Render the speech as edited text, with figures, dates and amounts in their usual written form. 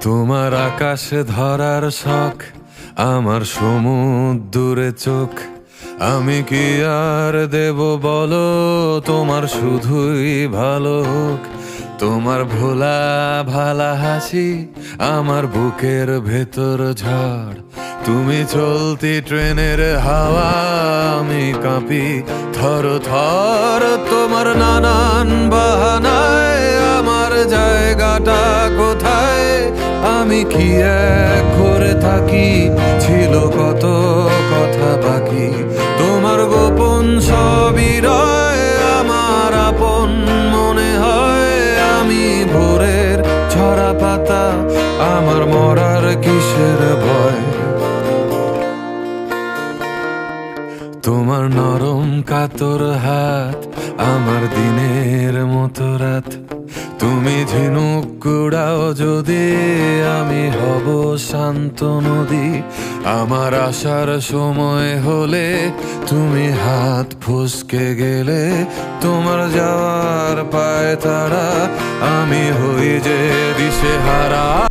তোমার আকাশে ধরার শখ, আমার সমুদ্রে চোখ। আমি কি আর দেব বলো, তোমার শুধুই ভালো হোক। তোমার ভোলা ভালা হাসি আমার বুকের ভেতর ঝড়। তুমি চলতি ট্রেনের হাওয়া, আমি কাঁপি থর থর। তোমার নানান বাহানায় আমার জায়গাটা কোথায়? আমি কি এক করে থাকি, ছিল কত কথা বাকি। তোমার গোপন সবই রয় আমার আপন মনে হয়। আমি ভোরের ঝরা পাতা, আমার মরার কিসের ভয়? তোমার নরম কাতর হাত আমার দিনের মতো রাত। তুমি ঝিনুক কুড়াও যদি, আমি হব শান্ত নদী। আমার আসার সময় হলে তুমি হাত ফসকে গেলে। তোমার যাওয়ার পায় তারা, আমি হই যে দিশেহারা।